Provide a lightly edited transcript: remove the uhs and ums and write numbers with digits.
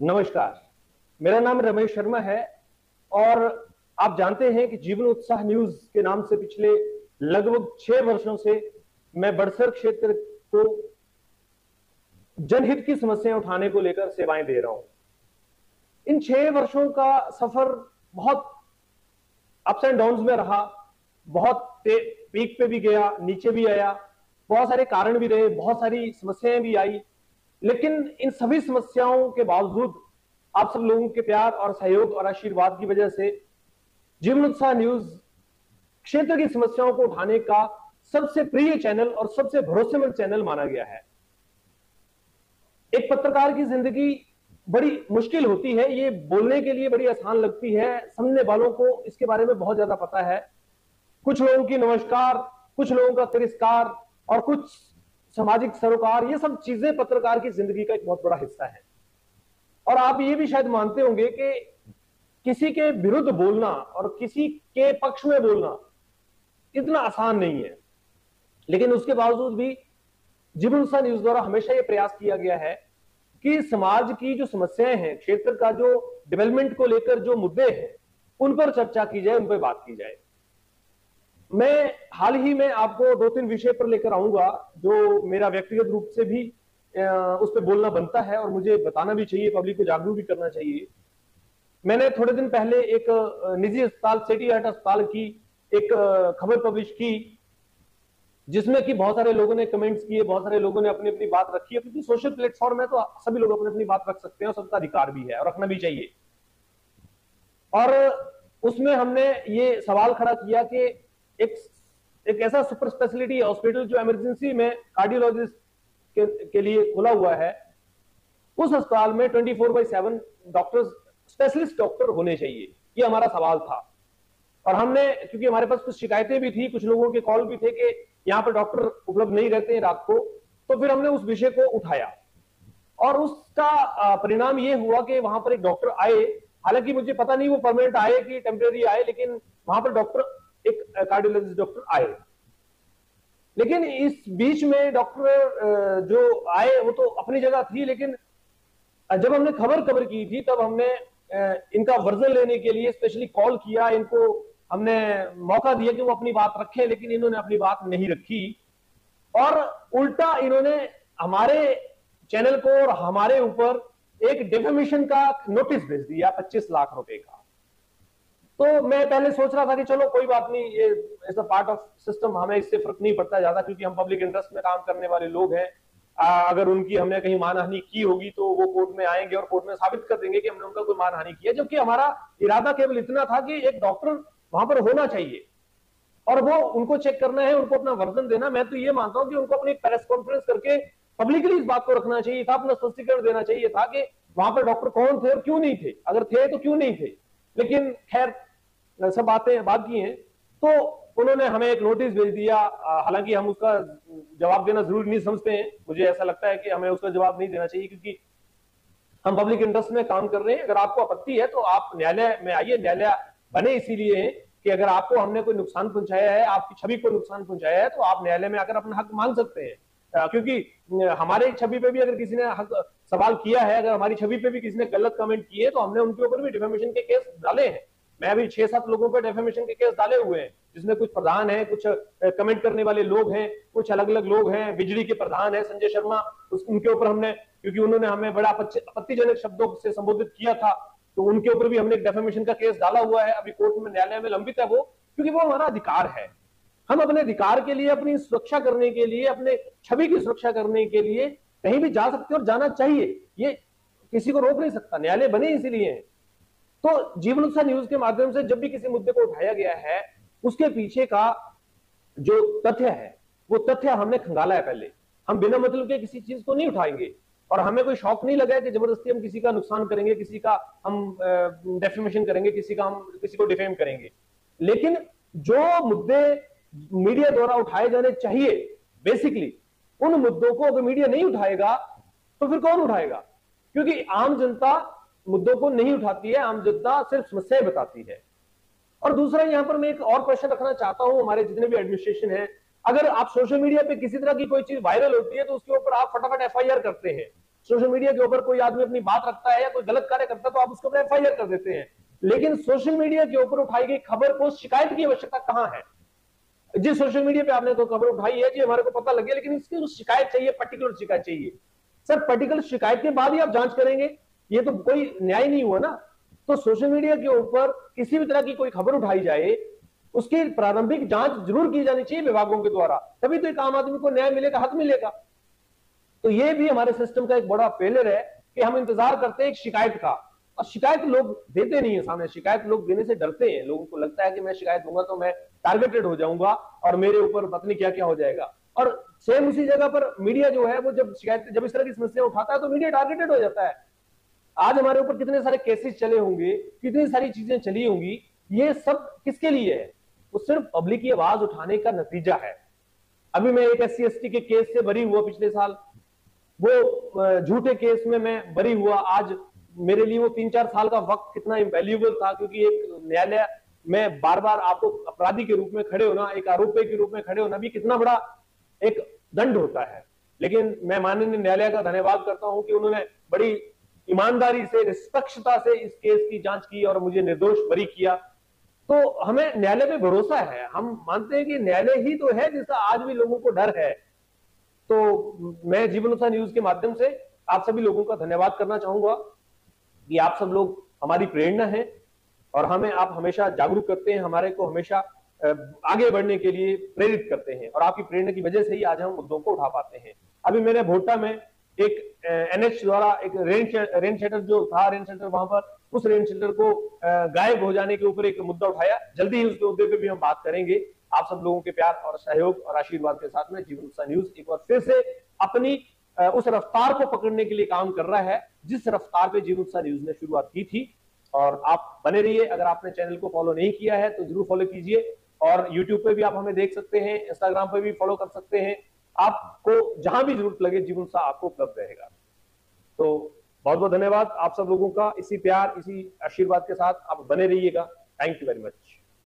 नमस्कार। मेरा नाम रमेश शर्मा है और आप जानते हैं कि जीवन उत्साह न्यूज के नाम से पिछले लगभग 6 वर्षों से मैं बड़सर क्षेत्र को जनहित की समस्याएं उठाने को लेकर सेवाएं दे रहा हूं। इन 6 वर्षों का सफर बहुत अप्स एंड डाउन्स में रहा, बहुत पीक पे भी गया, नीचे भी आया, बहुत सारे कारण भी रहे, बहुत सारी समस्याएं भी आई। लेकिन इन सभी समस्याओं के बावजूद आप सब लोगों के प्यार और सहयोग और आशीर्वाद की वजह से जीवन उत्साह न्यूज क्षेत्र की समस्याओं को उठाने का सबसे प्रिय चैनल और सबसे भरोसेमंद चैनल माना गया है। एक पत्रकार की जिंदगी बड़ी मुश्किल होती है, ये बोलने के लिए बड़ी आसान लगती है, सुनने वालों को इसके बारे में बहुत ज्यादा पता है। कुछ लोगों की नमस्कार, कुछ लोगों का तिरस्कार और कुछ सामाजिक सरोकार, ये सब चीजें पत्रकार की जिंदगी का एक बहुत बड़ा हिस्सा है। और आप ये भी शायद मानते होंगे कि किसी के विरुद्ध बोलना और किसी के पक्ष में बोलना इतना आसान नहीं है। लेकिन उसके बावजूद भी जीवन उत्साह न्यूज द्वारा हमेशा यह प्रयास किया गया है कि समाज की जो समस्याएं हैं, क्षेत्र का जो डेवलपमेंट को लेकर जो मुद्दे हैं, उन पर चर्चा की जाए, उन पर बात की जाए। मैं हाल ही में आपको 2-3 विषय पर लेकर आऊंगा जो मेरा व्यक्तिगत रूप से भी उस पर बोलना बनता है और मुझे बताना भी चाहिए, पब्लिक को जागरूक भी करना चाहिए। मैंने थोड़े दिन पहले एक निजी अस्पताल, सिटी हार्ट अस्पताल की एक खबर पब्लिश की, जिसमें कि बहुत सारे लोगों ने कमेंट्स किए, बहुत सारे लोगों ने अपनी अपनी बात रखी है, क्योंकि सोशल प्लेटफॉर्म है तो सभी लोग अपनी अपनी बात रख सकते हैं और सबका अधिकार भी है और रखना भी चाहिए। और उसमें हमने ये सवाल खड़ा किया कि एक ऐसा सुपर स्पेशलिटी हॉस्पिटल जो इमरजेंसी में कार्डियोलॉजिस्ट के लिए खुला हुआ है, उस अस्पताल में 24/7 डॉक्टर्स, स्पेशलिस्ट डॉक्टर होने चाहिए, ये हमारा सवाल था। और हमने, क्योंकि हमारे पास कुछ शिकायतें भी थी, कुछ लोगों के कॉल भी थे कि यहाँ पर डॉक्टर उपलब्ध नहीं रहते हैं रात को, तो फिर हमने उस विषय को उठाया और उसका परिणाम ये हुआ कि वहां पर एक डॉक्टर आए। हालांकि मुझे पता नहीं वो परमानेंट आए कि टेम्परेरी आए, लेकिन वहां पर डॉक्टर, एक कार्डियोलॉजिस्ट डॉक्टर आए। लेकिन इस बीच में डॉक्टर जो आए वो तो अपनी जगह थी, लेकिन जब हमने खबर की थी तब हमने इनका वर्जन लेने के लिए स्पेशली कॉल किया, इनको हमने मौका दिया कि वो अपनी बात रखें, लेकिन इन्होंने अपनी बात नहीं रखी और उल्टा इन्होंने हमारे चैनल को और हमारे ऊपर एक डिफेमेशन का नोटिस भेज दिया 25 लाख रुपए का। तो मैं पहले सोच रहा था कि चलो कोई बात नहीं, ये as a part of system, हमें इससे फर्क नहीं पड़ता ज्यादा, क्योंकि हम पब्लिक इंटरेस्ट में काम करने वाले लोग हैं। अगर उनकी हमने कहीं मानहानि की होगी तो वो कोर्ट में आएंगे और कोर्ट में साबित कर देंगे कि हमने उनका कोई मानहानि किया, जबकि हमारा इरादा केवल इतना था कि एक डॉक्टर वहां पर होना चाहिए और वो उनको चेक करना है, उनको अपना वर्जन देना। मैं तो ये मानता हूं कि उनको अपनी प्रेस कॉन्फ्रेंस करके पब्लिकली इस बात को रखना चाहिए था, अपना स्पष्टीकरण देना चाहिए था कि वहां पर डॉक्टर कौन थे और क्यों नहीं थे, अगर थे तो क्यों नहीं थे। लेकिन खैर, सब बातें बात की हैं, तो उन्होंने हमें एक नोटिस भेज दिया। हालांकि हम उसका जवाब देना जरूरी नहीं समझते हैं, मुझे ऐसा लगता है कि हमें उसका जवाब नहीं देना चाहिए, क्योंकि हम पब्लिक इंटरेस्ट में काम कर रहे हैं। अगर आपको आपत्ति है तो आप न्यायालय में आइए, न्यायालय बने इसीलिए है कि अगर आपको हमने कोई नुकसान पहुंचाया है, आपकी छवि को नुकसान पहुंचाया है, तो आप न्यायालय में आकर अपना हक मांग सकते हैं। क्योंकि हमारे छवि पे भी अगर किसी ने हक सवाल किया है, अगर हमारी छवि पे भी किसी ने गलत कमेंट किए, तो हमने उनके ऊपर भी डिफेमेशन के केस डाले हैं। मैं अभी 6-7 लोगों पर डेफेमेशन के केस डाले हुए हैं, जिसमें कुछ प्रधान हैं, कुछ कमेंट करने वाले लोग हैं, कुछ अलग अलग लोग हैं। बिजली के प्रधान है संजय शर्मा, उनके ऊपर हमने, क्योंकि उन्होंने हमें बड़ा आपत्तिजनक शब्दों से संबोधित किया था, तो उनके ऊपर भी हमने एक डेफेमेशन का केस डाला हुआ है। अभी कोर्ट में, न्यायालय में लंबित है वो, क्योंकि वो हमारा अधिकार है। हम अपने अधिकार के लिए, अपनी सुरक्षा करने के लिए, अपने छवि की सुरक्षा करने के लिए कहीं भी जा सकते हैं और जाना चाहिए, ये किसी को रोक नहीं सकता, न्यायालय बने इसीलिए है। तो जीवन उत्साह न्यूज के माध्यम से जब भी किसी मुद्दे को उठाया गया है, उसके पीछे का जो तथ्य है वो तथ्य हमने खंगाला है पहले। हम बिना मतलब के किसी चीज को नहीं उठाएंगे और हमें कोई शौक नहीं लगा है कि जबरदस्ती हम किसी का नुकसान करेंगे, किसी का हम डेफेमेशन करेंगे, किसी को डिफेम करेंगे। लेकिन जो मुद्दे मीडिया द्वारा उठाए जाने चाहिए, बेसिकली उन मुद्दों को अगर मीडिया नहीं उठाएगा तो फिर कौन उठाएगा? क्योंकि आम जनता मुद्दों को नहीं उठाती है, आम जनता सिर्फ समस्याएं बताती है। और दूसरा, यहां पर मैं एक और क्वेश्चन रखना चाहता हूं, हमारे जितने भी एडमिनिस्ट्रेशन है, अगर आप सोशल मीडिया पे किसी तरह की कोई चीज वायरल होती है तो उसके ऊपर आप फटाफट एफआईआर करते हैं, सोशल मीडिया के ऊपर कोई आदमी अपनी बात रखता है या कोई गलत कार्य करता है तो आप उसको एफआईआर कर देते हैं, लेकिन सोशल मीडिया के ऊपर उठाई गई खबर को शिकायत की आवश्यकता कहां है? जिस सोशल मीडिया पे आपने तो खबर उठाई है जी हमारे को पता लग गया, लेकिन इसकी शिकायत चाहिए, पर्टिकुलर शिकायत चाहिए। सर पर्टिकुलर शिकायत के बाद ही आप जांच करेंगे, ये तो कोई न्याय नहीं हुआ ना। तो सोशल मीडिया के ऊपर किसी भी तरह की कोई खबर उठाई जाए, उसकी प्रारंभिक जांच जरूर की जानी चाहिए विभागों के द्वारा, तभी तो एक आम आदमी को न्याय मिलेगा, हक मिलेगा। तो ये भी हमारे सिस्टम का एक बड़ा फेलियर है कि हम इंतजार करते हैं एक शिकायत का, और शिकायत लोग देते नहीं है सामने, शिकायत लोग देने से डरते हैं। लोगों को लगता है कि मैं शिकायत दूंगा तो मैं टारगेटेड हो जाऊंगा और मेरे ऊपर पता नहीं क्या क्या हो जाएगा। और सेम उसी जगह पर मीडिया जो है वो जब जब इस तरह की समस्या उठाता है तो मीडिया टारगेटेड हो जाता है। आज हमारे ऊपर कितने सारे केसेस चले होंगे, कितनी सारी चीजें चली होंगी, ये सब किसके लिए है? वो सिर्फ पब्लिक की आवाज उठाने का नतीजा है। अभी मैं एक SC/ST के केस से बरी हुआ पिछले साल, वो झूठे केस में मैं बरी हुआ। आज मेरे लिए वो 3-4 साल का वक्त कितना इंवैल्यूएबल था, क्योंकि एक न्यायालय में बार बार आपको अपराधी के रूप में खड़े होना, एक आरोपी के रूप में खड़े होना भी कितना बड़ा एक दंड होता है। लेकिन मैं माननीय न्यायालय का धन्यवाद करता हूं कि उन्होंने बड़ी ईमानदारी से, निष्पक्षता से इस केस की जांच की और मुझे निर्दोष बरी किया। तो हमें न्यायालय पे भरोसा है, हम मानते हैं कि न्यायालय ही तो है जिसका आज भी लोगों को डर है। तो मैं जीवनोत्साह न्यूज के माध्यम से आप सभी लोगों का धन्यवाद करना चाहूंगा कि आप सब लोग हमारी प्रेरणा है और हमें आप हमेशा जागरूक करते हैं, हमारे को हमेशा आगे बढ़ने के लिए प्रेरित करते हैं, और आपकी प्रेरणा की वजह से ही आज हम मुद्दों को उठा पाते हैं। अभी मैंने भोटा में एक NH द्वारा एक रेन शेल्टर जो था, रेन शेल्टर वहां पर, उस रेन शेल्टर को गायब हो जाने के ऊपर एक मुद्दा उठाया। जल्दी ही उस मुद्दे पे भी हम बात करेंगे। आप सब लोगों के प्यार और सहयोग और आशीर्वाद के साथ में जीवनोत्साह न्यूज एक बार फिर से अपनी उस रफ्तार को पकड़ने के लिए काम कर रहा है जिस रफ्तार पे जीवनोत्साह न्यूज ने शुरुआत की थी। और आप बने रहिए। अगर आपने चैनल को फॉलो नहीं किया है तो जरूर फॉलो कीजिए, और यूट्यूब पे भी आप हमें देख सकते हैं, इंस्टाग्राम पे भी फॉलो कर सकते हैं। आपको जहां भी जरूरत लगे जीवनोत्साह आपको उपलब्ध रहेगा। तो बहुत बहुत धन्यवाद आप सब लोगों का। इसी प्यार, इसी आशीर्वाद के साथ आप बने रहिएगा। Thank you very much.